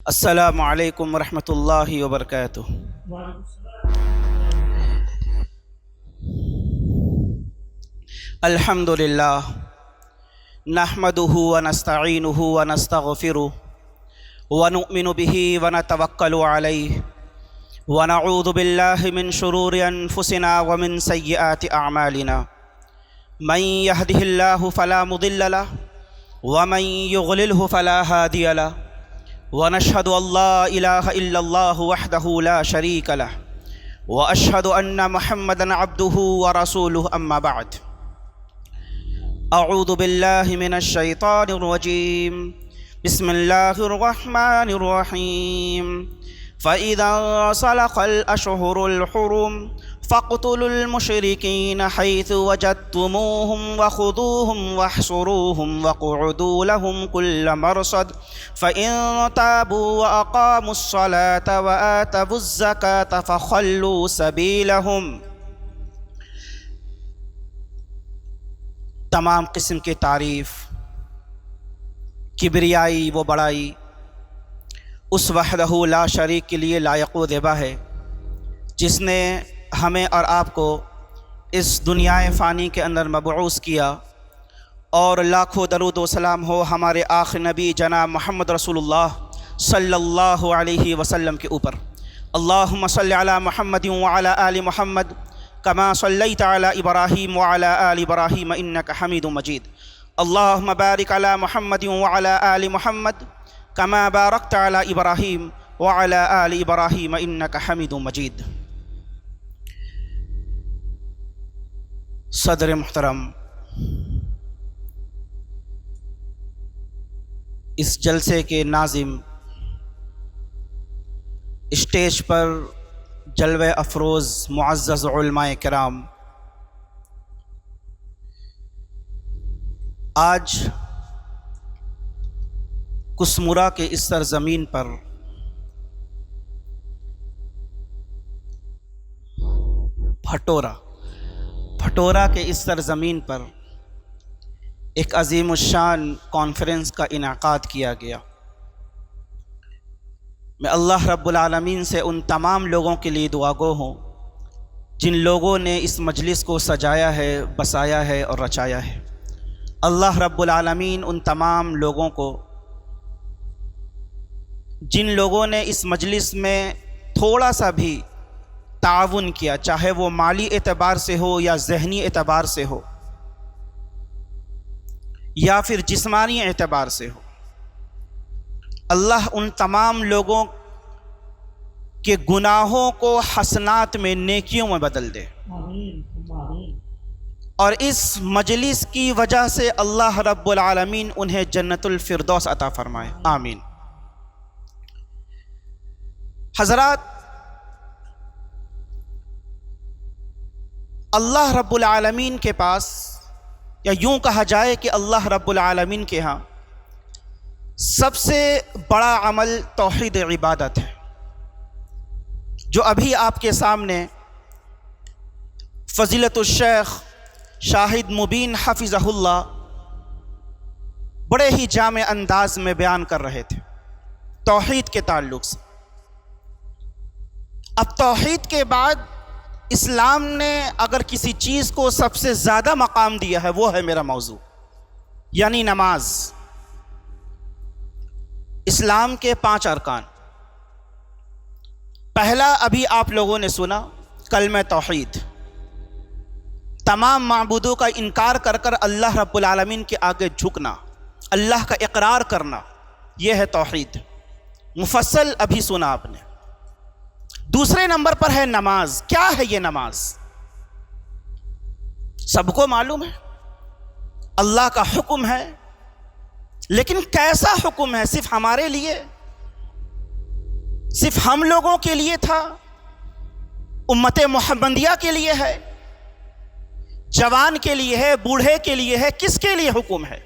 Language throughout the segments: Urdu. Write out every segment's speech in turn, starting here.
السلام علیکم ورحمۃ اللہ وبرکاتہ۔ الحمد للہ نحمده ونستعینه ونستغفره ونؤمن به ونتوکل علیہ ونعوذ باللہ من شرور انفسنا ومن سیئات اعمالنا من يهده اللہ فلا مضل له ومن يضلله فلا هادی له ونشهد ان لا الہ الا اللہ وحدہ لا شریک له واشهد ان محمدا عبدہ ورسولہ اما بعد۔ اعوذ باللہ من الشیطان الرجیم، بسم اللہ الرحمن الرحیم۔ فَإِذَا انسَلَخَ الْأَشْهُرُ الْحُرُمُ فَاقْتُلُوا الْمُشْرِكِينَ حَيْثُ وَجَدتُّمُوهُمْ وَخُذُوهُمْ وَاحْصُرُوهُمْ وَاقْعُدُوا لَهُمْ كُلَّ مَرْصَدٍ فَإِن تَابُوا وَأَقَامُوا الصَّلَاةَ وَآتَوُا الزَّكَاةَ فَخَلُّوا سَبِيلَهُمْ۔ تمام قسم کی تعریف، کبریائی و بڑائی اس وحدہ لا شریک کے لیے لائق و زیبا ہے، جس نے ہمیں اور آپ کو اس دنیا فانی کے اندر مبعوث کیا، اور لاکھوں درود و سلام ہو ہمارے آخر نبی جناب محمد رسول اللہ صلی اللہ علیہ وسلم کے اوپر۔ اللہم صلی علی محمد وعلی آل محمد کما صلیت علی ابراہیم وعلی آل ابراہیم انک حمید مجید۔ اللہم بارک علی محمد وعلی آل محمد کما بارکت علی ابراہیم وعلی آل ابراہیم انک حمید مجید۔ صدر محترم، اس جلسے کے ناظم، اسٹیج پر جلوہ افروز معزز علماء کرام، آج کسمرا کے اس سرزمین پر بھٹورا کے اس سرزمین پر ایک عظیم الشان کانفرنس کا انعقاد کیا گیا۔ میں اللہ رب العالمین سے ان تمام لوگوں کے لیے دعا گو ہوں جن لوگوں نے اس مجلس کو سجایا ہے، بسایا ہے اور رچایا ہے۔ اللہ رب العالمین ان تمام لوگوں کو، جن لوگوں نے اس مجلس میں تھوڑا سا بھی تعاون کیا، چاہے وہ مالی اعتبار سے ہو یا ذہنی اعتبار سے ہو یا پھر جسمانی اعتبار سے ہو، اللہ ان تمام لوگوں کے گناہوں کو حسنات میں، نیکیوں میں بدل دے، اور اس مجلس کی وجہ سے اللہ رب العالمین انہیں جنت الفردوس عطا فرمائے، آمین۔ حضرات، اللہ رب العالمین کے پاس، یا یوں کہا جائے کہ اللہ رب العالمین کے ہاں سب سے بڑا عمل توحید عبادت ہے، جو ابھی آپ کے سامنے فضیلت الشیخ شاہد مبین حفظہ اللہ بڑے ہی جامع انداز میں بیان کر رہے تھے توحید کے تعلق سے۔ اب توحید کے بعد اسلام نے اگر کسی چیز کو سب سے زیادہ مقام دیا ہے، وہ ہے میرا موضوع، یعنی نماز۔ اسلام کے 5 ارکان، پہلا ابھی آپ لوگوں نے سنا، کلمہ توحید، تمام معبودوں کا انکار کر کر اللہ رب العالمین کے آگے جھکنا، اللہ کا اقرار کرنا، یہ ہے توحید، مفصل ابھی سنا آپ نے۔ دوسرے نمبر پر ہے نماز۔ کیا ہے یہ نماز؟ سب کو معلوم ہے، اللہ کا حکم ہے، لیکن کیسا حکم ہے؟ صرف ہمارے لیے، صرف ہم لوگوں کے لیے تھا، امت محمدیہ کے لیے ہے، جوان کے لیے ہے، بوڑھے کے لیے ہے، کس کے لیے حکم ہے؟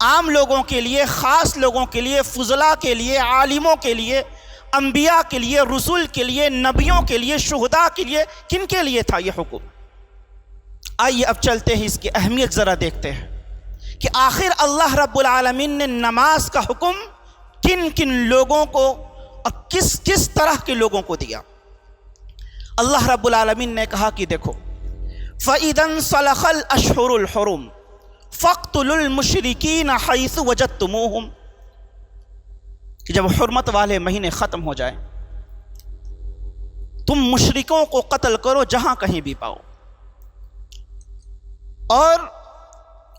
عام لوگوں کے لیے، خاص لوگوں کے لیے، فضلاء کے لیے، عالموں کے لیے، انبیاء کے لیے، رسول کے لیے، نبیوں کے لیے، شہداء کے لیے، کن کے لیے تھا یہ حکم؟ آئیے اب چلتے ہیں، اس کی اہمیت ذرا دیکھتے ہیں کہ آخر اللہ رب العالمین نے نماز کا حکم کن کن لوگوں کو اور کس کس طرح کے لوگوں کو دیا۔ اللہ رب العالمین نے کہا کہ دیکھو فَإِذَا انْسَلَخَ الْأَشْهُرُ الْحُرُمُ فَاقْتُلُوا الْمُشْرِكِينَ حَيْثُ وَجَدتُّمُوهُمْ، کہ جب حرمت والے مہینے ختم ہو جائیں تم مشرکوں کو قتل کرو جہاں کہیں بھی پاؤ، اور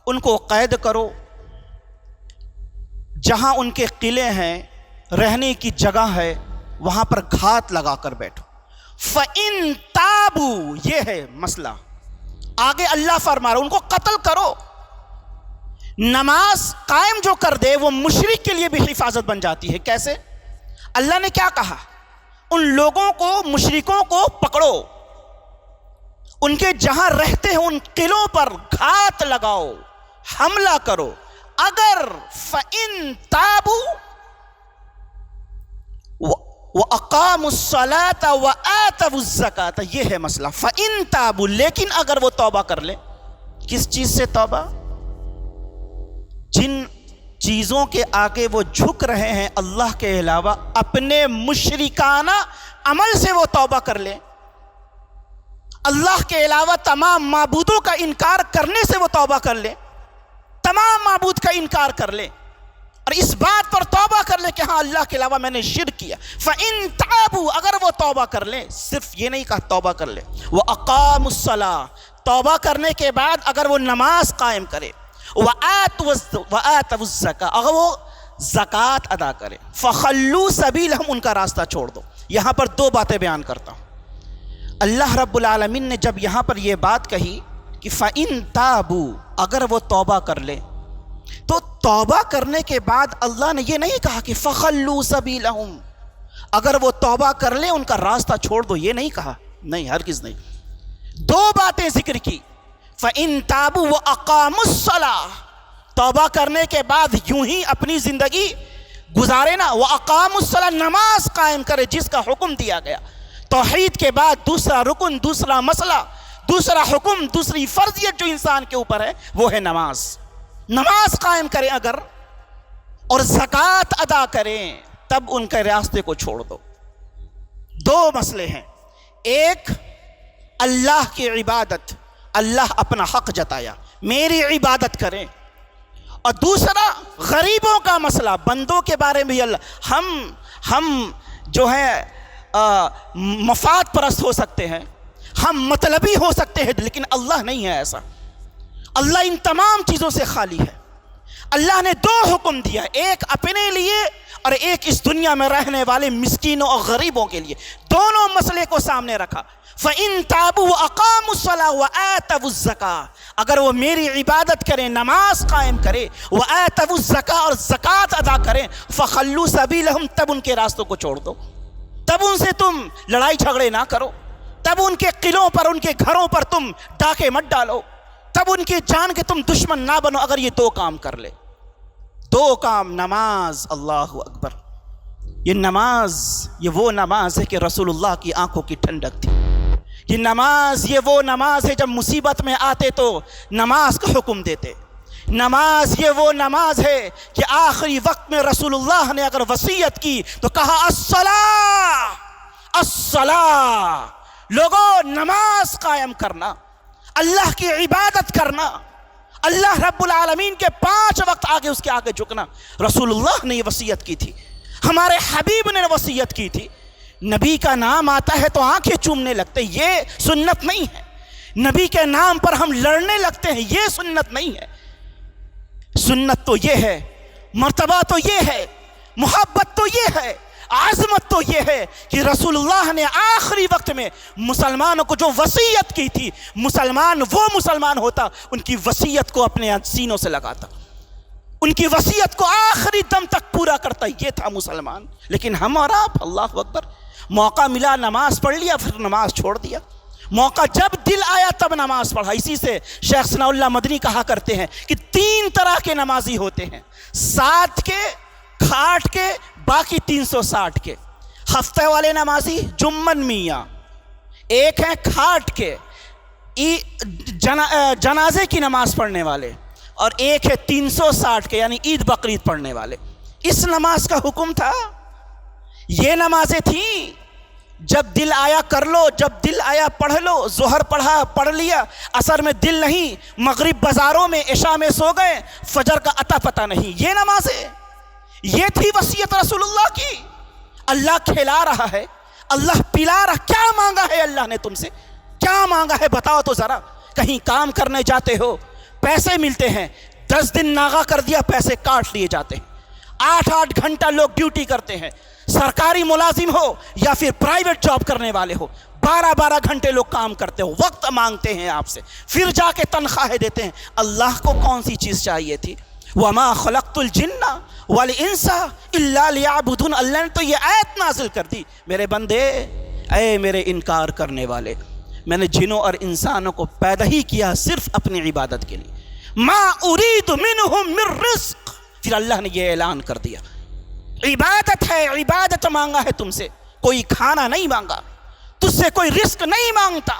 ان کو قید کرو، جہاں ان کے قلعے ہیں، رہنے کی جگہ ہے، وہاں پر گھات لگا کر بیٹھو۔ فَإِن تَابُوا، یہ ہے مسئلہ، آگے اللہ فرما رہا ان کو قتل کرو۔ نماز قائم جو کر دے وہ مشرک کے لیے بھی حفاظت بن جاتی ہے۔ کیسے؟ اللہ نے کیا کہا؟ ان لوگوں کو، مشرکوں کو پکڑو، ان کے جہاں رہتے ہیں ان قلعوں پر گھات لگاؤ، حملہ کرو۔ اگر فَإِن تَابُوا وَأَقَامُوا الصَّلَاةَ وَآتَوُا الزَّكَاةَ، یہ ہے مسئلہ۔ فَإِن تَابُوا، لیکن اگر وہ توبہ کر لے، کس چیز سے توبہ؟ جن چیزوں کے آگے وہ جھک رہے ہیں اللہ کے علاوہ، اپنے مشرکانہ عمل سے وہ توبہ کر لے، اللہ کے علاوہ تمام معبودوں کا انکار کرنے سے وہ توبہ کر لے، تمام معبود کا انکار کر لے اور اس بات پر توبہ کر لے کہ ہاں اللہ کے علاوہ میں نے شرک کیا۔ فَإِن تَابُوا، اگر وہ توبہ کر لے، صرف یہ نہیں کہا توبہ کر لے، وَأَقَامُوا الصَّلَاةَ، توبہ کرنے کے بعد اگر وہ نماز قائم کرے، وَآتَوُا الزَّكَاةَ، اگر وہ زکوٰۃ ادا کرے، فَخَلُّوا سَبِيلَهُمْ، ان کا راستہ چھوڑ دو۔ یہاں پر دو باتیں بیان کرتا ہوں۔ اللہ رب العالمین نے جب یہاں پر یہ بات کہی کہ فَإِن تَابُوا، اگر وہ توبہ کر لے، تو توبہ کرنے کے بعد اللہ نے یہ نہیں کہا کہ فَخَلُّوا سَبِيلَهُمْ، اگر وہ توبہ کر لے ان کا راستہ چھوڑ دو، یہ نہیں کہا، نہیں، ہرگز نہیں۔ دو باتیں ذکر کی، فَإِن تَابُوا وَأَقَامُوا الصَّلَاةَ، توبہ کرنے کے بعد یوں ہی اپنی زندگی گزارے نا، وَأَقَامُوا الصَّلَاةَ، نماز قائم کرے جس کا حکم دیا گیا۔ توحید کے بعد دوسرا رکن، دوسرا مسئلہ، دوسرا حکم، دوسری فرضیت جو انسان کے اوپر ہے وہ ہے نماز۔ نماز قائم کریں اگر، اور زکوٰۃ ادا کریں، تب ان کے راستے کو چھوڑ دو۔ دو مسئلے ہیں، ایک اللہ کی عبادت، اللہ اپنا حق جتایا میری عبادت کریں، اور دوسرا غریبوں کا مسئلہ، بندوں کے بارے میں بھی اللہ، ہم جو ہے مفاد پرست ہو سکتے ہیں، ہم مطلبی ہو سکتے ہیں، لیکن اللہ نہیں ہے ایسا۔ اللہ ان تمام چیزوں سے خالی ہے۔ اللہ نے دو حکم دیا، ایک اپنے لیے اور ایک اس دنیا میں رہنے والے مسکینوں اور غریبوں کے لیے، دونوں مسئلے کو سامنے رکھا۔ فَإِن تَابُوا وَأَقَامُوا الصَّلَاةَ وَآتَوُا الزَّكَاةَ، اگر وہ میری عبادت کریں، نماز قائم کرے، وَآتَوُا الزَّكَاةَ، اور زکوٰۃ ادا کریں، فَخَلُّوا سَبِيلَهُمْ، تب ان کے راستوں کو چھوڑ دو، تب ان سے تم لڑائی جھگڑے نہ کرو، تب ان کے قلعوں پر، ان کے گھروں پر تم ڈاکے مت ڈالو، تب ان کی جان کے تم دشمن نہ بنو۔ اگر یہ دو کام کر لے، دو کام، نماز، اللہ اکبر، یہ نماز، یہ وہ نماز ہے کہ رسول اللہ کی آنکھوں کی ٹھنڈک تھی۔ یہ نماز، یہ وہ نماز ہے جب مصیبت میں آتے تو نماز کا حکم دیتے۔ نماز، یہ وہ نماز ہے کہ آخری وقت میں رسول اللہ نے اگر وصیت کی تو کہا الصلاۃ، الصلاۃ، لوگوں نماز قائم کرنا، اللہ کی عبادت کرنا، اللہ رب العالمین کے 5 وقت آگے، اس کے آگے جھکنا، رسول اللہ نے یہ وصیت کی تھی، ہمارے حبیب نے وصیت کی تھی۔ نبی کا نام آتا ہے تو آنکھیں چومنے لگتے، یہ سنت نہیں ہے۔ نبی کے نام پر ہم لڑنے لگتے ہیں، یہ سنت نہیں ہے۔ سنت تو یہ ہے، مرتبہ تو یہ ہے، محبت تو یہ ہے، عظمت تو یہ ہے کہ رسول اللہ نے آخری وقت میں مسلمانوں کو جو وصیت کی تھی، مسلمان وہ مسلمان ہوتا ان کی وصیت کو اپنے سینوں سے لگاتا، ان کی وصیت کو آخری دم تک پورا کرتا، یہ تھا مسلمان۔ لیکن ہم اور آپ، اللہ اکبر، موقع ملا نماز پڑھ لیا، پھر نماز چھوڑ دیا، موقع جب دل آیا تب نماز پڑھا۔ اسی سے شیخ ثناء اللہ مدنی کہا کرتے ہیں کہ 3 طرح کے نمازی ہوتے ہیں، 7 کے، کھاٹ کے، باقی 360 کے۔ ہفتے والے نمازی جمعن میاں، ایک ہیں کھاٹ کے جنازے کی نماز پڑھنے والے، اور ایک ہے 360 کے یعنی عید بقرعید پڑھنے والے۔ اس نماز کا حکم تھا. یہ نمازیں تھیں جب دل آیا کر لو، جب دل آیا پڑھ لو. ظہر پڑھا پڑھ لیا، عصر میں دل نہیں، مغرب بازاروں میں، عشاء میں سو گئے، فجر کا عطا پتہ نہیں. یہ نمازیں، یہ تھی وصیت رسول اللہ کی. اللہ کھلا رہا ہے، اللہ پلا رہا. کیا مانگا ہے اللہ نے تم سے؟ کیا مانگا ہے بتاؤ تو ذرا. کہیں کام کرنے جاتے ہو، پیسے ملتے ہیں، 10 دن ناغا کر دیا، پیسے کاٹ لیے جاتے ہیں. 8-8 گھنٹہ لوگ ڈیوٹی کرتے ہیں. سرکاری ملازم ہو یا پھر پرائیویٹ جاب کرنے والے ہو، 12-12 گھنٹے لوگ کام کرتے ہو، وقت مانگتے ہیں آپ سے، پھر جا کے تنخواہیں دیتے ہیں. اللہ کو کون سی چیز چاہیے تھی؟ وَمَا خَلَقْتُ الْجِنَّ وَالْإِنسَ إِلَّا لِيَعْبُدُونَ. اللہ نے تو یہ آیت نازل کر دی، میرے بندے، اے میرے انکار کرنے والے، میں نے جنوں اور انسانوں کو پیدا ہی کیا صرف اپنی عبادت کے لیے. مَا أُرِيدُ مِنْهُمْ مِنْ رِزْقٍ. پھر اللہ نے یہ اعلان کر دیا، عبادت ہے، عبادت مانگا ہے تم سے، کوئی کھانا نہیں مانگا، تجھ سے کوئی رزق نہیں مانگتا.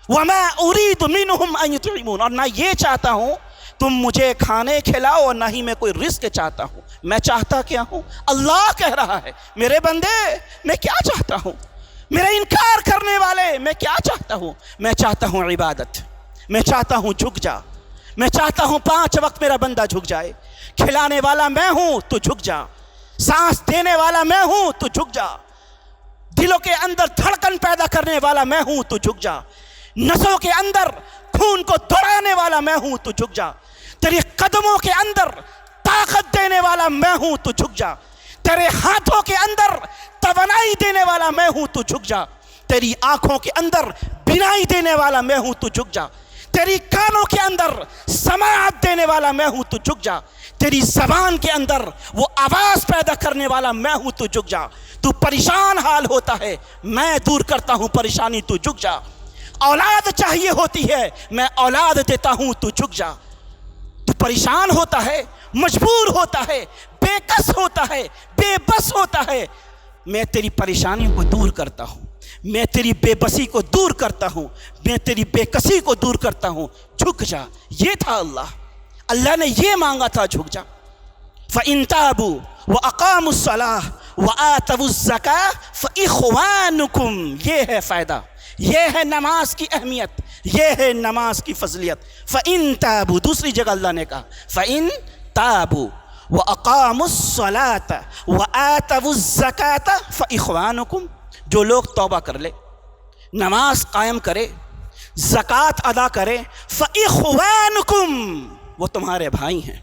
وَمَا أُرِيدُ مِنْهُمْ أَن يُطْعِمُونَ. اور نہ یہ چاہتا ہوں تم مجھے کھانے کھلاؤ، اور نہ ہی میں کوئی رزق چاہتا ہوں. میں چاہتا کیا ہوں؟ اللہ کہہ رہا ہے، میرے بندے میں کیا چاہتا ہوں؟ میرے انکار کرنے والے میں کیا چاہتا ہوں؟ میں چاہتا ہوں عبادت. میں چاہتا ہوں جھک جا. میں چاہتا ہوں 5 وقت میرا بندہ جھک جائے. کھلانے والا میں ہوں تو جھک جا، سانس دینے والا میں ہوں تو جھک جا، دلوں کے اندر دھڑکن پیدا کرنے والا میں ہوں تو جھک جا، نسوں کے اندر خون کو دوڑانے والا میں ہوں تو جھک جا، تیری قدموں کے اندر طاقت دینے والا میں ہوں تو جھک جا، تیرے ہاتھوں کے اندر توانائی دینے والا میں ہوں تو جھک جا، تیری آنکھوں کے اندر بینائی دینے والا میں ہوں تو جھک جا، تیری کانوں کے اندر سماعت دینے والا میں ہوں تو جھک جا، تیری زبان کے اندر وہ آواز پیدا کرنے والا میں ہوں تو جھک جا. تو پریشان حال ہوتا ہے، میں دور کرتا ہوں پریشانی، تو جھک جا. اولاد چاہیے ہوتی ہے، میں اولاد دیتا ہوں، تو جھک جا. تو پریشان ہوتا ہے، مجبور ہوتا ہے، بے کس ہوتا ہے، بے بس ہوتا ہے، میں تیری پریشانیوں کو دور کرتا ہوں، میں تیری بے بسی کو دور کرتا ہوں، میں تیری بے کسی کو دور کرتا ہوں. جھک جا. یہ تھا اللہ نے یہ مانگا تھا، جھک جا. فَإِن تَابُوا وَأَقَامُوا الصَّلَاةَ وَآتَوُا الزَّكَاةَ فَإِخْوَانُكُمْ. یہ ہے فائدہ، یہ ہے نماز کی اہمیت، یہ ہے نماز کی فضیلت. فَإِن تَابُوا. دوسری جگہ اللہ نے کہا فَإِن تَابُوا وَأَقَامُوا الصَّلَاةَ وَآتَوُا الزَّكَاةَ فَإِخْوَانُكُمْ. جو لوگ توبہ کر لے، نماز قائم کرے، زکوٰۃ ادا کرے، فَإِخْوَانُكُمْ، وہ تمہارے بھائی ہیں.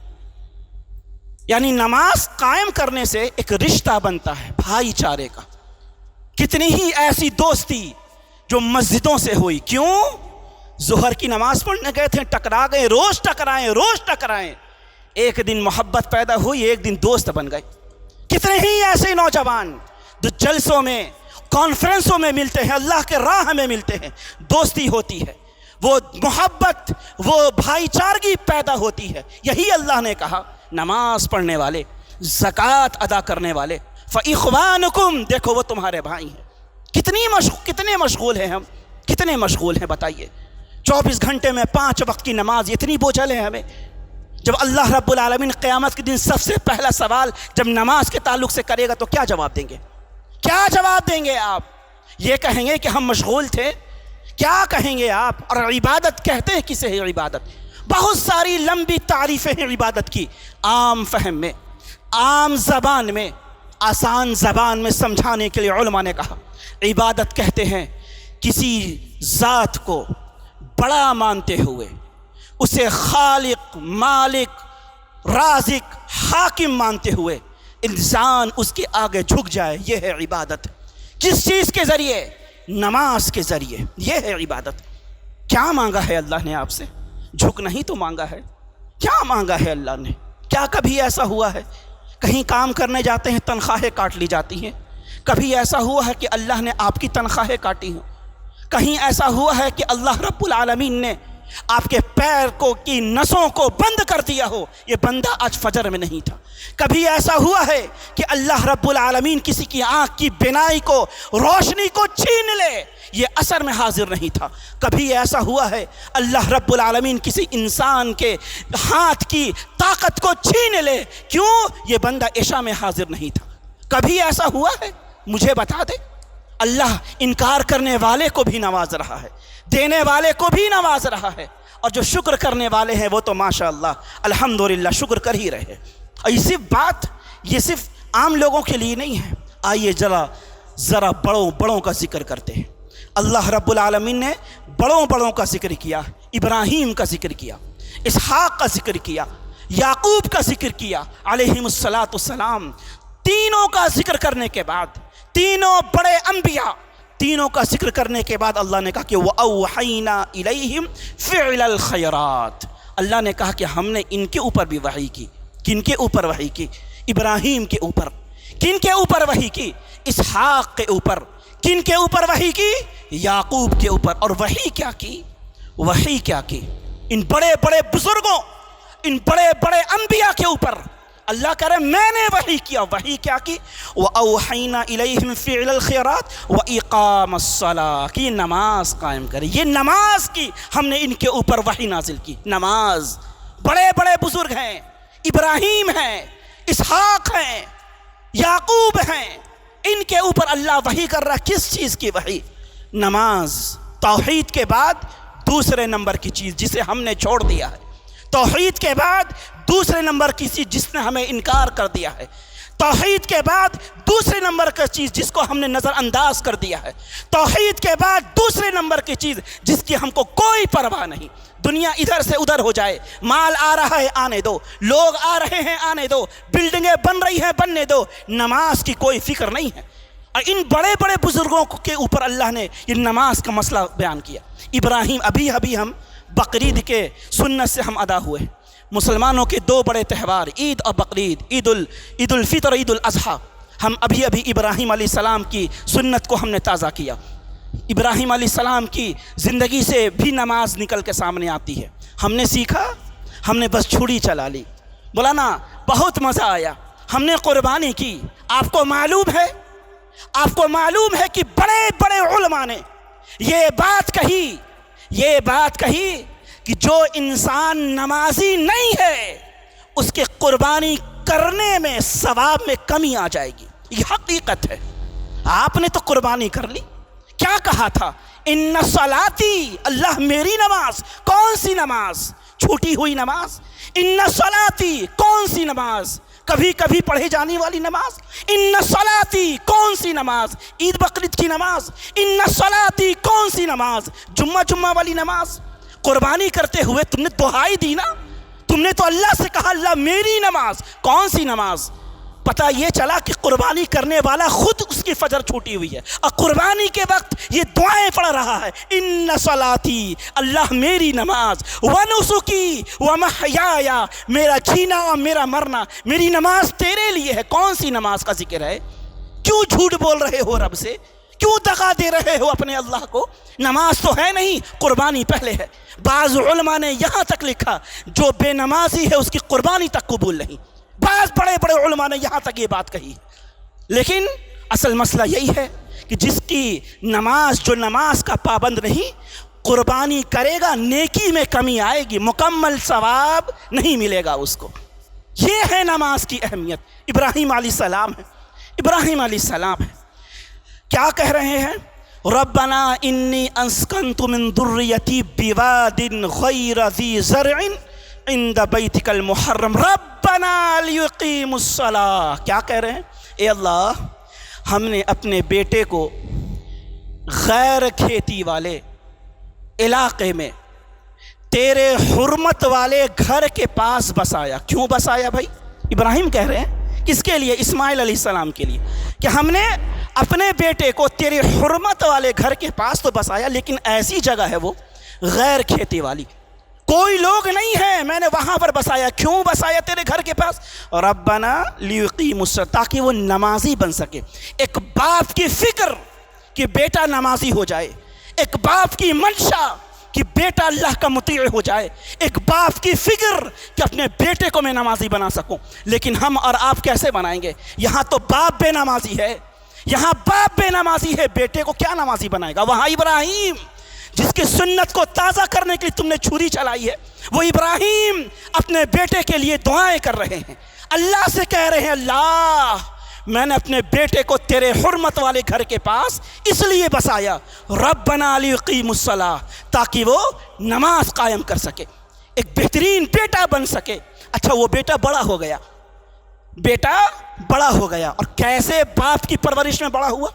یعنی نماز قائم کرنے سے ایک رشتہ بنتا ہے بھائی چارے کا. کتنی ہی ایسی دوستی جو مسجدوں سے ہوئی. کیوں؟ ظہر کی نماز پڑھنے گئے تھے، ٹکرا گئے، روز ٹکرائیں. ایک دن محبت پیدا ہوئی، ایک دن دوست بن گئے. کتنے ہی ایسے نوجوان جو جلسوں میں، کانفرنسوں میں ملتے ہیں، اللہ کے راہ میں ملتے ہیں، دوستی ہوتی ہے، وہ محبت، وہ بھائی چارگی پیدا ہوتی ہے. یہی اللہ نے کہا نماز پڑھنے والے، زکوٰۃ ادا کرنے والے، فَإِخْوَانُكُمْ، دیکھو وہ تمہارے بھائی ہیں. کتنے مشغول ہیں ہم، کتنے مشغول ہیں بتائیے. 24 گھنٹے میں 5 وقت کی نماز اتنی بوجھل ہے ہمیں. جب اللہ رب العالمین قیامت کے دن سب سے پہلا سوال جب نماز کے تعلق سے کرے گا تو کیا جواب دیں گے؟ کیا جواب دیں گے آپ؟ یہ کہیں گے کہ ہم مشغول تھے؟ کیا کہیں گے آپ؟ اور عبادت کہتے ہیں کسے ہے عبادت؟ بہت ساری لمبی تعریفیں ہیں عبادت کی. عام فہم میں، عام زبان میں، آسان زبان میں سمجھانے کے لیے علماء نے کہا عبادت کہتے ہیں کسی ذات کو بڑا مانتے ہوئے، اسے خالق، مالک، رازق، حاکم مانتے ہوئے انسان اس کے آگے جھک جائے. یہ ہے عبادت. کس چیز کے ذریعے؟ نماز کے ذریعے. یہ ہے عبادت. کیا مانگا ہے اللہ نے آپ سے؟ جھکنا ہی تو مانگا ہے. کیا مانگا ہے اللہ نے؟ کیا کبھی ایسا ہوا ہے کہیں کام کرنے جاتے ہیں تنخواہیں کاٹ لی جاتی ہیں؟ کبھی ایسا ہوا ہے کہ اللہ نے آپ کی تنخواہیں کاٹی ہوں؟ کہیں ایسا ہوا ہے کہ اللہ رب العالمین نے آپ کے پیر کو کی نسوں کو بند کر دیا ہو، یہ بندہ آج فجر میں نہیں تھا۔ کبھی ایسا ہوا ہے کہ اللہ رب العالمین کسی کی آنکھ کی بینائی کو، روشنی کو چھین لے، یہ اثر میں حاضر نہیں تھا۔ کبھی ایسا ہوا ہے اللہ رب العالمین کسی انسان کے ہاتھ کی طاقت کو چھین لے، کیوں؟ یہ بندہ عشاء میں حاضر نہیں تھا۔ کبھی ایسا ہوا ہے؟ مجھے بتا دے۔ اللہ انکار کرنے والے کو بھی نواز رہا ہے، دینے والے کو بھی نواز رہا ہے، اور جو شکر کرنے والے ہیں وہ تو ماشاءاللہ الحمدللہ شکر کر ہی رہے۔ اور یہ صرف عام لوگوں کے لیے نہیں ہے۔ آئیے ذرا بڑوں کا ذکر کرتے ہیں۔ اللہ رب العالمین نے بڑوں کا ذکر کیا، ابراہیم کا ذکر کیا، اسحاق کا ذکر کیا، یعقوب کا ذکر کیا علیہم السلام۔ تینوں کا ذکر کرنے کے بعد، تینوں بڑے انبیاء، تینوں کا ذکر کرنے کے بعد اللہ نے کہا کہ وَأَوْحَيْنَا إِلَيْهِمْ فِعْلَ الْخَيْرَاتِ، اللہ نے کہا کہ ہم نے ان کے اوپر بھی وحی کی۔ کن کے اوپر وحی کی؟ ابراہیم کے اوپر۔ کن کے اوپر وحی کی؟ اسحاق کے اوپر۔ کن کے اوپر وحی کی؟ یعقوب کے اوپر۔ اور وحی کیا کی؟ وحی کیا کی؟ ان بڑے بڑے بزرگوں، ان بڑے بڑے انبیاء کے اوپر اللہ کہہ رہے میں نے وحی کیا۔ وحی کیا کی؟ وَأَوْحَيْنَا إِلَيْهِمْ فِعْلَ الْخَيْرَاتِ وَإِقَامَ الصَّلَاةِ، کہ نماز قائم کرے۔ یہ نماز کی ہم نے ان کے اوپر وحی نازل کی۔ نماز، بڑے بڑے بزرگ ہیں، ابراہیم ہیں، اسحاق ہیں، یعقوب ہیں، ان کے اوپر اللہ وحی کر رہا ہے۔ کس چیز کی وحی؟ نماز۔ توحید کے بعد دوسرے نمبر کی چیز جسے ہم نے چھوڑ دیا ہے، توحید کے بعد دوسرے نمبر کی چیز جس نے ہمیں انکار کر دیا ہے، توحید کے بعد دوسرے نمبر کی چیز جس کو ہم نے نظر انداز کر دیا ہے، توحید کے بعد دوسرے نمبر کی چیز جس کی ہم کو کوئی پرواہ نہیں۔ دنیا ادھر سے ادھر ہو جائے، مال آ رہا ہے آنے دو، لوگ آ رہے ہیں آنے دو، بلڈنگیں بن رہی ہیں بننے دو، نماز کی کوئی فکر نہیں ہے۔ اور ان بڑے بڑے بزرگوں کے اوپر اللہ نے یہ نماز کا مسئلہ بیان کیا۔ ابراہیم، ابھی ہم بقرعید کے سنت سے ہم ادا ہوئے۔ مسلمانوں کے دو بڑے تہوار، عید اور بقرعید، عید الفطر، عید الاضحیٰ، ہم ابھی ابراہیم علیہ السلام کی سنت کو ہم نے تازہ کیا۔ ابراہیم علیہ السلام کی زندگی سے بھی نماز نکل کے سامنے آتی ہے۔ ہم نے سیکھا، ہم نے بس چھڑی چلا لی، بولا نا بہت مزہ آیا، ہم نے قربانی کی۔ آپ کو معلوم ہے کہ بڑے بڑے علماء نے یہ بات کہی کہ جو انسان نمازی نہیں ہے اس کے قربانی کرنے میں ثواب میں کمی آ جائے گی۔ یہ حقیقت ہے۔ آپ نے تو قربانی کر لی، کیا کہا تھا؟ ان صلاتی، اللہ میری نماز۔ کون سی نماز؟ چھوٹی ہوئی نماز؟ ان صلاتی کون سی نماز؟ کبھی کبھی پڑھے جانے والی نماز؟ ان صلاتی کون سی نماز؟ عید بقرعید کی نماز؟ ان صلاتی کون سی نماز؟ جمعہ والی نماز؟ قربانی کرتے ہوئے تم نے دہائی دی نا، تم نے تو اللہ سے کہا اللہ میری نماز۔ کون سی نماز؟ پتہ یہ چلا کہ قربانی کرنے والا خود اس کی فجر چھوٹی ہوئی ہے، اور قربانی کے وقت یہ دعائیں پڑھ رہا ہے، ان صلاتی، اللہ میری نماز، ونسکی ومحیایا، میرا جینا اور میرا مرنا میری نماز تیرے لیے ہے۔ کون سی نماز کا ذکر ہے؟ کیوں جھوٹ بول رہے ہو رب سے؟ کیوں دغا دے رہے ہو اپنے اللہ کو؟ نماز تو ہے نہیں، قربانی پہلے ہے۔ بعض علماء نے یہاں تک لکھا جو بے نمازی ہے اس کی قربانی تک قبول نہیں۔ بعض بڑے بڑے علماء نے یہاں تک یہ بات کہی۔ لیکن اصل مسئلہ یہی ہے کہ جس کی نماز، جو نماز کا پابند نہیں، قربانی کرے گا نیکی میں کمی آئے گی، مکمل ثواب نہیں ملے گا اس کو۔ یہ ہے نماز کی اہمیت۔ ابراہیم علیہ السلام ہے، کیا کہہ رہے ہیں؟ ربنا انی اسکنت من ذریتی بواد غیر ذی زرع عند بیتک المحرم ربنا لیقیموا الصلاۃ۔ کیا کہہ رہے ہیں؟ اے اللہ، ہم نے اپنے بیٹے کو غیر کھیتی والے علاقے میں تیرے حرمت والے گھر کے پاس بسایا۔ کیوں بسایا بھائی؟ ابراہیم کہہ رہے ہیں کس کے لیے؟ اسماعیل علیہ السلام کے لیے، کہ ہم نے اپنے بیٹے کو تیرے حرمت والے گھر کے پاس تو بسایا، لیکن ایسی جگہ ہے وہ غیر کھیتی والی، کوئی لوگ نہیں ہیں، میں نے وہاں پر بسایا۔ کیوں بسایا تیرے گھر کے پاس؟ ربنا لیقیموا الصلاۃ، تاکہ وہ نمازی بن سکے۔ ایک باپ کی فکر کہ بیٹا نمازی ہو جائے، ایک باپ کی منشا کہ بیٹا اللہ کا مطیع ہو جائے، ایک باپ کی فکر کہ اپنے بیٹے کو میں نمازی بنا سکوں. لیکن ہم اور آپ کیسے بنائیں گے؟ یہاں تو باپ بے نمازی ہے، یہاں باپ بے نمازی ہے، بیٹے کو کیا نمازی بنائے گا؟ وہاں ابراہیم جس کی سنت کو تازہ کرنے کے لیے تم نے چھری چلائی ہے، وہ ابراہیم اپنے بیٹے کے لیے دعائیں کر رہے ہیں، اللہ سے کہہ رہے ہیں اللہ میں نے اپنے بیٹے کو تیرے حرمت والے گھر کے پاس اس لیے بسایا ربنا لیقیموا الصلاۃ، تاکہ وہ نماز قائم کر سکے، ایک بہترین بیٹا بن سکے. اچھا وہ بیٹا بڑا ہو گیا، بیٹا بڑا ہو گیا، اور کیسے باپ کی پرورش میں بڑا ہوا؟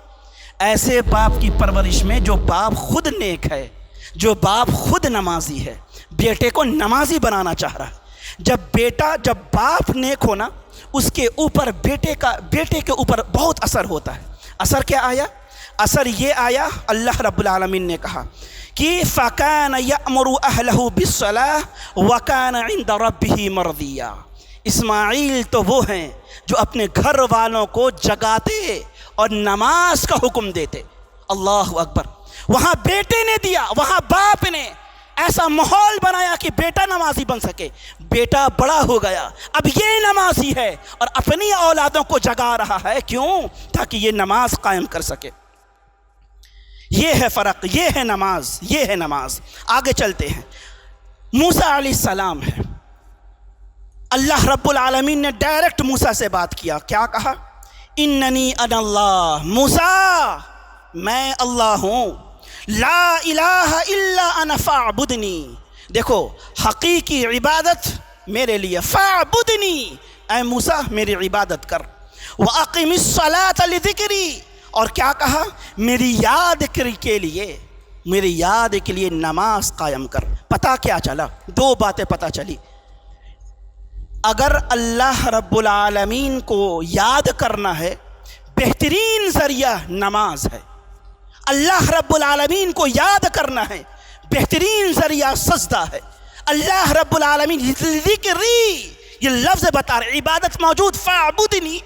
ایسے باپ کی پرورش میں جو باپ خود نیک ہے، جو باپ خود نمازی ہے، بیٹے کو نمازی بنانا چاہ رہا ہے. جب باپ نیک ہونا اس کے اوپر بیٹے کے اوپر بہت اثر ہوتا ہے. اثر کیا آیا؟ اثر یہ آیا، اللہ رب العالمین نے کہا کہ فَكَانَ يَأْمُرُ أَهْلَهُ بِالصَّلَاةِ وَكَانَ عِنْدَ رَبِّهِ مَرْضِيًّا. اسماعیل تو وہ ہیں جو اپنے گھر والوں کو جگاتے اور نماز کا حکم دیتے. اللہ اکبر. وہاں بیٹے نے دیا، وہاں باپ نے ایسا ماحول بنایا کہ بیٹا نمازی بن سکے. بیٹا بڑا ہو گیا، اب یہ نمازی ہے اور اپنی اولادوں کو جگا رہا ہے. کیوں؟ تاکہ یہ نماز قائم کر سکے. یہ ہے فرق، یہ ہے نماز، یہ ہے نماز. آگے چلتے ہیں. موسیٰ علیہ السلام ہے، اللہ رب العالمین نے ڈائریکٹ موسیٰ سے بات کیا. کیا کہا؟ اننی انا اللہ. موسیٰ میں اللہ ہوں، لا الہ الا انا فاعبدنی. دیکھو حقیقی عبادت میرے لیے، فاعبدنی اے موسیٰ میری عبادت کر. واقم الصلاۃ لذکری، اور کیا کہا؟ میری یاد کے لیے، میری یاد کے لیے نماز قائم کر. پتہ کیا چلا؟ دو باتیں پتہ چلی. اگر اللہ رب العالمین کو یاد کرنا ہے بہترین ذریعہ نماز ہے. اللہ رب العالمین کو یاد کرنا ہے بہترین ذریعہ سجدہ ہے. اللہ رب العالمین ذکری یہ لفظ بتا رہے، عبادت موجود، فاعبدنی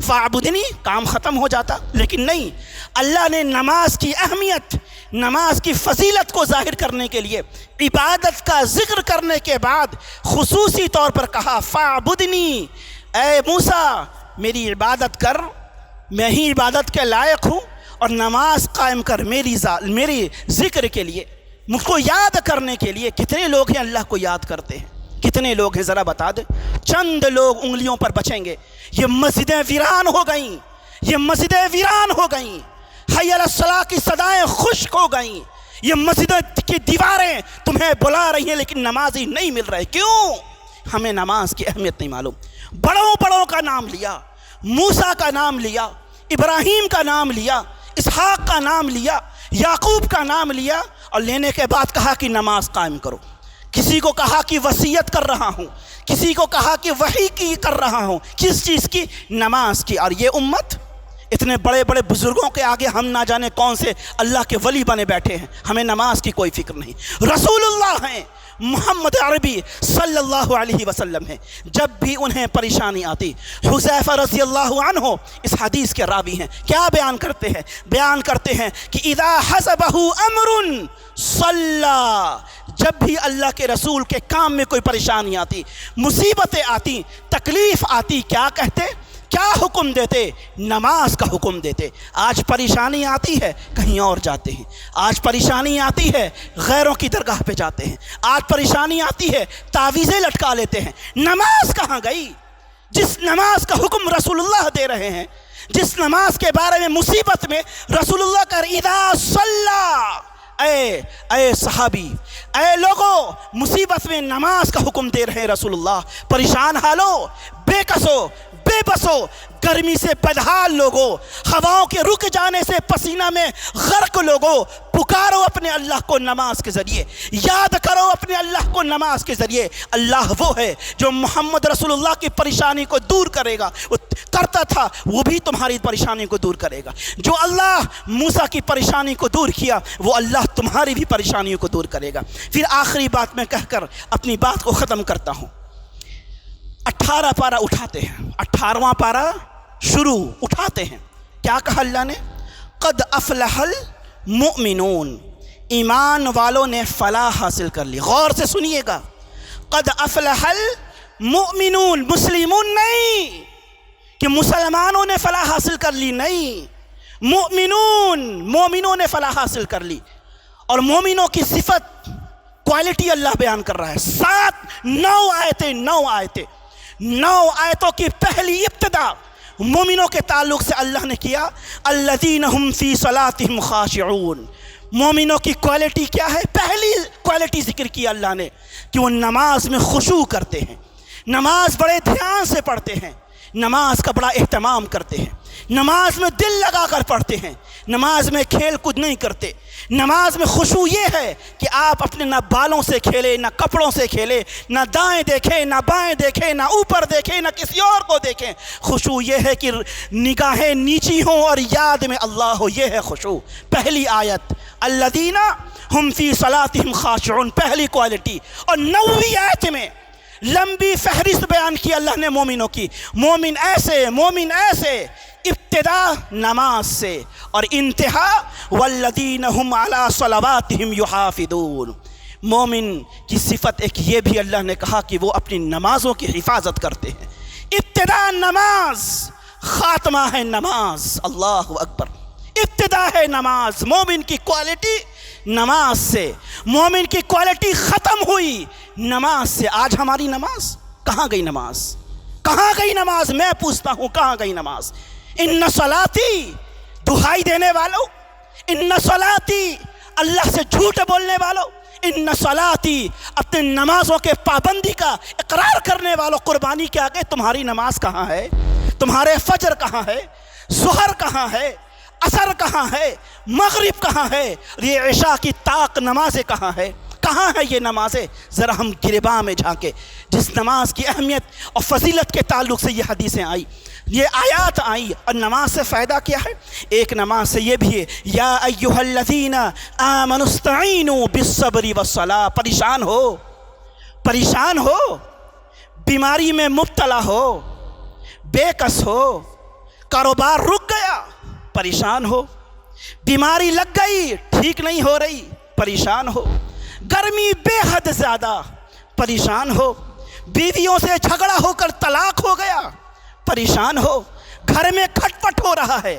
فاعبدنی کام ختم ہو جاتا. لیکن نہیں، اللہ نے نماز کی اہمیت، نماز کی فضیلت کو ظاہر کرنے کے لیے عبادت کا ذکر کرنے کے بعد خصوصی طور پر کہا فاعبدنی، اے موسیٰ میری عبادت کر، میں ہی عبادت کے لائق ہوں، اور نماز قائم کر میری ذکر کے لیے، مجھ کو یاد کرنے کے لیے. کتنے لوگ ہیں اللہ کو یاد کرتے ہیں؟ کتنے لوگ ہیں ذرا بتا دیں. چند لوگ انگلیوں پر بچیں گے. یہ مسجدیں ویران ہو گئیں، یہ مسجدیں ویران ہو گئیں، حی علی الصلاۃ کی صدائیں خشک ہو گئیں. یہ مسجدوں کی دیواریں تمہیں بلا رہی ہیں لیکن نمازی نہیں مل رہے. کیوں؟ ہمیں نماز کی اہمیت نہیں معلوم. بڑوں کا نام لیا، موسیٰ کا نام لیا، ابراہیم کا نام لیا، اسحاق کا نام لیا، یعقوب کا نام لیا، اور لینے کے بعد کہا کہ نماز قائم کرو. کسی کو کہا کہ وصیت کر رہا ہوں، کسی کو کہا کہ وحی کی کر رہا ہوں. کس چیز کی؟ نماز کی. اور یہ امت اتنے بڑے بڑے بزرگوں کے آگے ہم نہ جانے کون سے اللہ کے ولی بنے بیٹھے ہیں. ہمیں نماز کی کوئی فکر نہیں. رسول اللہ ہیں، محمد عربی صلی اللہ علیہ وسلم ہیں، جب بھی انہیں پریشانی آتی، حذیفہ رضی اللہ عنہ اس حدیث کے راوی ہیں، کیا بیان کرتے ہیں؟ بیان کرتے ہیں کہ اذا حسبہ امر صلی، جب بھی اللہ کے رسول کے کام میں کوئی پریشانی آتی، مصیبتیں آتی، تکلیف آتی، کیا کہتے؟ کیا حکم دیتے؟ نماز کا حکم دیتے. آج پریشانی آتی ہے کہیں اور جاتے ہیں، آج پریشانی آتی ہے غیروں کی درگاہ پہ جاتے ہیں، آج پریشانی آتی ہے تعویذیں لٹکا لیتے ہیں. نماز کہاں گئی؟ جس نماز کا حکم رسول اللہ دے رہے ہیں، جس نماز کے بارے میں مصیبت میں رسول اللہ کا اذا صلی، اے صحابی، اے لوگوں، مصیبت میں نماز کا حکم دے رہے ہیں رسول اللہ. پریشان حالو، بے کسو، بے بسو، گرمی سے بدحال لوگوں، ہواؤں کے رک جانے سے پسینہ میں غرق لوگوں، پکارو اپنے اللہ کو نماز کے ذریعے، یاد کرو اپنے اللہ کو نماز کے ذریعے. اللہ وہ ہے جو محمد رسول اللہ کی پریشانی کو دور کرے گا، وہ کرتا تھا، وہ بھی تمہاری پریشانی کو دور کرے گا. جو اللہ موسیٰ کی پریشانی کو دور کیا، وہ اللہ تمہاری بھی پریشانیوں کو دور کرے گا. پھر آخری بات میں کہہ کر اپنی بات کو ختم کرتا ہوں. 18 پارہ اٹھاتے ہیں، 18واں پارہ شروع اٹھاتے ہیں. کیا کہا اللہ نے؟ قد افلح المؤمنون، ایمان والوں نے فلاح حاصل کر لی. غور سے سنیے گا, قد افلح المؤمنون, مسلمون نہیں کہ مسلمانوں نے فلاح حاصل کر لی, نہیں, مومنوں نے فلاح حاصل کر لی. اور مومنوں کی صفت کوالٹی اللہ بیان کر رہا ہے. 9 آیتوں کی پہلی ابتدا مومنوں کے تعلق سے اللہ نے کیا, الذین هم فی صلاتہم خاشعون. مومنوں کی کوالٹی کیا ہے؟ پہلی کوالٹی ذکر کی اللہ نے کہ وہ نماز میں خشوع کرتے ہیں, نماز بڑے دھیان سے پڑھتے ہیں, نماز کا بڑا اہتمام کرتے ہیں, نماز میں دل لگا کر پڑھتے ہیں, نماز میں کھیل کود نہیں کرتے. نماز میں خشوع یہ ہے کہ آپ اپنے نہ بالوں سے کھیلے, نہ کپڑوں سے کھیلے, نہ دائیں دیکھیں, نہ بائیں دیکھیں, نہ اوپر دیکھیں, نہ کسی اور کو دیکھیں. خشوع یہ ہے کہ نگاہیں نیچی ہوں اور یاد میں اللہ ہو, یہ ہے خشوع. پہلی آیت الذین هم فی صلاتہم خاشعون, پہلی کوالٹی. اور 9ویں آیت میں لمبی فہرست بیان کی اللہ نے مومنوں کی. مومن ایسے, ابتدا نماز سے اور انتہا والذین هم علی صلواتہم یحافظون. مومن کی صفت ایک یہ بھی اللہ نے کہا کہ وہ اپنی نمازوں کی حفاظت کرتے ہیں. ابتدا نماز, خاتمہ ہے نماز. اللہ اکبر. ابتدا ہے نماز. مومن کی کوالٹی نماز سے, مومن کی کوالٹی ختم ہوئی نماز سے. آج ہماری نماز کہاں گئی؟ کہاں گئی نماز؟ میں پوچھتا ہوں کہاں گئی نماز؟ ان صلاتی, دہائی دینے والوں, ان صلاتی, اللہ سے جھوٹ بولنے والوں, ان صلاتی, اپنے نمازوں کے پابندی کا اقرار کرنے والوں, قربانی کے آگے تمہاری نماز کہاں ہے؟ تمہارے فجر کہاں ہے؟ ظہر کہاں ہے؟ عصر کہاں ہے؟ مغرب کہاں ہے؟ یہ عشاء کی طاق نمازیں کہاں ہے؟ کہاں ہے یہ نمازیں؟ ذرا ہم گرباں میں جھانکے. جس نماز کی اہمیت اور فضیلت کے تعلق سے یہ حدیثیں آئی, یہ آیات آئی. اور نماز سے فائدہ کیا ہے؟ ایک نماز سے یہ بھی ہے, یا ایھا الذین آمنوا استعینوا بالصبر والصلاۃ. پریشان ہو, بیماری میں مبتلا ہو, بے کس ہو, کاروبار رک گیا, پریشان ہو, بیماری لگ گئی, ٹھیک نہیں ہو رہی, پریشان ہو, گرمی بے حد زیادہ, پریشان ہو, بیویوں سے جھگڑا ہو کر طلاق ہو گیا, پریشان ہو, گھر میں کھٹ پٹ ہو رہا ہے,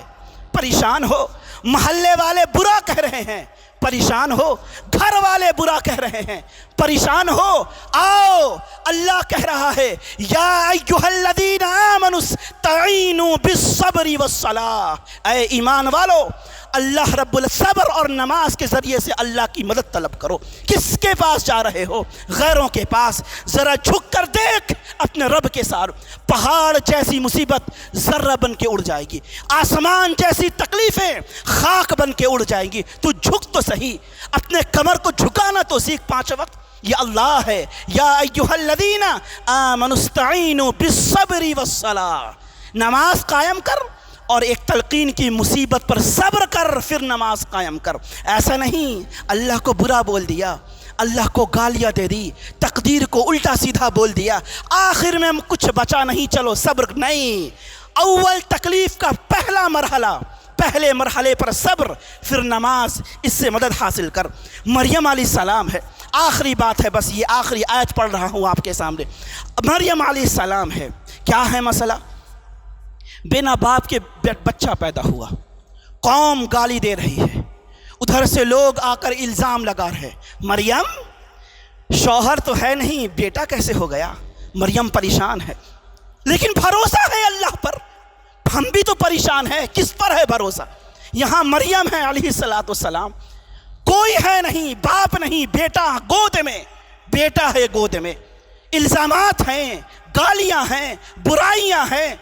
پریشان ہو, محلے والے برا کہہ رہے ہیں, پریشان ہو, گھر والے برا کہہ رہے ہیں, پریشان ہو, آؤ اللہ کہہ رہا ہے یا ایھا الذین آمنوا استعینوا بالصبر والصلاۃ. اے ایمان والو, اللہ رب الصبر اور نماز کے ذریعے سے اللہ کی مدد طلب کرو. کس کے پاس جا رہے ہو؟ غیروں کے پاس. ذرا جھک کر دیکھ اپنے رب کے ساتھ. پہاڑ جیسی مصیبت ذرہ بن کے اڑ جائے گی, آسمان جیسی تکلیفیں خاک بن کے اڑ جائیں گی. تو جھک تو صحیح, اپنے کمر کو جھکانا تو سیکھ 5 وقت. یہ اللہ ہے, یا ایھا الذین آمنوا استعینوا بالصبر والصلاۃ. نماز قائم کر اور ایک تلقین کی مصیبت پر صبر کر, پھر نماز قائم کر. ایسا نہیں اللہ کو برا بول دیا, اللہ کو گالیاں دے دی, تقدیر کو الٹا سیدھا بول دیا, آخر میں کچھ بچا نہیں, چلو صبر نہیں. اول تکلیف کا پہلا مرحلہ, پہلے مرحلے پر صبر, پھر نماز, اس سے مدد حاصل کر. مریم علیہ السلام ہے, آخری بات ہے, بس یہ آخری آیت پڑھ رہا ہوں آپ کے سامنے. مریم علیہ السلام ہے, کیا ہے مسئلہ؟ بنا باپ کے بچہ پیدا ہوا, قوم گالی دے رہی ہے, ادھر سے لوگ آ کر الزام لگا رہے, مریم شوہر تو ہے نہیں, بیٹا کیسے ہو گیا؟ مریم پریشان ہے, لیکن بھروسہ ہے اللہ پر. ہم بھی تو پریشان ہیں, کس پر ہے بھروسہ؟ یہاں مریم ہے علیہ السلام, کوئی ہے نہیں, باپ نہیں, بیٹا گود میں, بیٹا ہے گود میں, الزامات ہیں, گالیاں ہیں, برائیاں ہیں,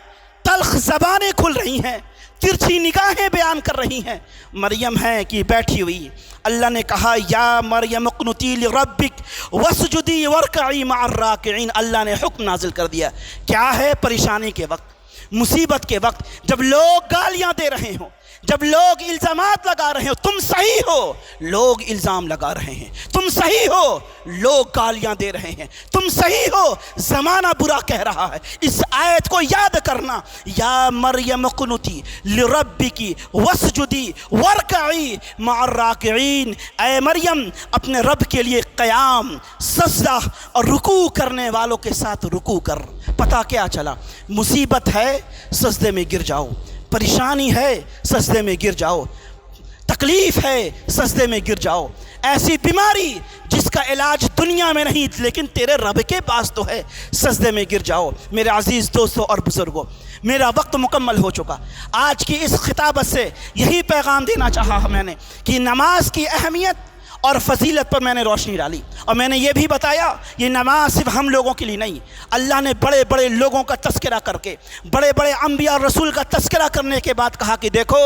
تلخ زبانیں کھل رہی ہیں, ترچھی نگاہیں بیان کر رہی ہیں. مریم ہے کہ بیٹھی ہوئی. اللہ نے کہا یا مریم اقنتی لربک واسجدی وارکعی مع الراکعین. اللہ نے حکم نازل کر دیا. کیا ہے؟ پریشانی کے وقت, مصیبت کے وقت, جب لوگ گالیاں دے رہے ہوں, جب لوگ الزامات لگا رہے ہو تم صحیح ہو، لوگ الزام لگا رہے ہیں، تم صحیح ہو، لوگ گالیاں دے رہے ہیں، تم صحیح ہو، زمانہ برا کہہ رہا ہے۔ اس آیت کو یاد کرنا، یا مریم اقنتی لربکی واسجدی وارکعی مع الراکعین، اے مریم اپنے رب کے لیے قیام، سجدہ اور رکوع کرنے والوں کے ساتھ رکوع کر۔ پتہ کیا چلا؟ مصیبت ہے سجدے میں گر جاؤ، پریشانی ہے سجدے میں گر جاؤ، تکلیف ہے سجدے میں گر جاؤ، ایسی بیماری جس کا علاج دنیا میں نہیں لیکن تیرے رب کے پاس تو ہے، سجدے میں گر جاؤ۔ میرے عزیز دوستوں اور بزرگوں، میرا وقت مکمل ہو چکا۔ آج کی اس خطابت سے یہی پیغام دینا چاہا میں نے کہ نماز کی اہمیت اور فضیلت پر میں نے روشنی ڈالی، اور میں نے یہ بھی بتایا یہ نماز صرف ہم لوگوں کے لیے نہیں، اللہ نے بڑے بڑے لوگوں کا تذکرہ کر کے، بڑے بڑے انبیاء اور رسول کا تذکرہ کرنے کے بعد کہا کہ دیکھو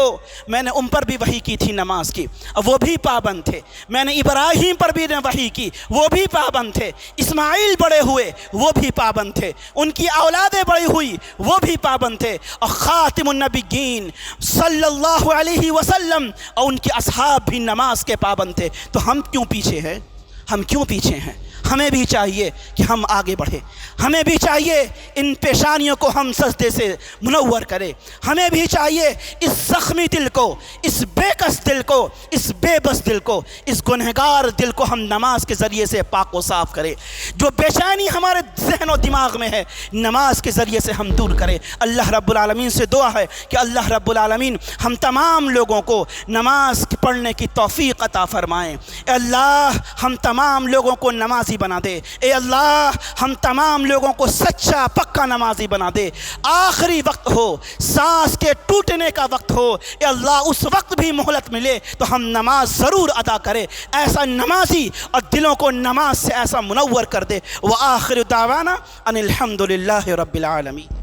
میں نے ان پر بھی وحی کی تھی نماز کی، وہ بھی پابند تھے، میں نے ابراہیم پر بھی وحی کی، وہ بھی پابند تھے، اسماعیل بڑے ہوئے وہ بھی پابند تھے، ان کی اولادیں بڑی ہوئی وہ بھی پابند تھے، اور خاتم النبیین صلی اللہ علیہ وسلم اور ان کے اصحاب بھی نماز کے پابند تھے۔ تو ہم کیوں پیچھے ہیں؟ ہم کیوں پیچھے ہیں؟ ہمیں بھی چاہیے کہ ہم آگے بڑھیں، ہمیں بھی چاہیے ان پیشانیوں کو ہم سجدے سے منور کریں، ہمیں بھی چاہیے اس زخمی دل کو، اس بے کس دل کو، اس بے بس دل کو، اس گنہگار دل کو ہم نماز کے ذریعے سے پاک و صاف کریں۔ جو بے چینی ہمارے ذہن و دماغ میں ہے نماز کے ذریعے سے ہم دور کریں۔ اللہ رب العالمین سے دعا ہے کہ اللہ رب العالمین ہم تمام لوگوں کو نماز پڑھنے کی توفیق عطا فرمائیں۔ اے اللہ ہم تمام لوگوں کو نمازی بنا دے، اے اللہ ہم تمام لوگوں کو سچا پکا نمازی بنا دے۔ آخری وقت ہو، سانس کے ٹوٹنے کا وقت ہو، اے اللہ اس وقت بھی مہلت ملے تو ہم نماز ضرور ادا کرے، ایسا نمازی اور دلوں کو نماز سے ایسا منور کر دے۔ وآخر دعوانا ان الحمد للہ رب العالمین۔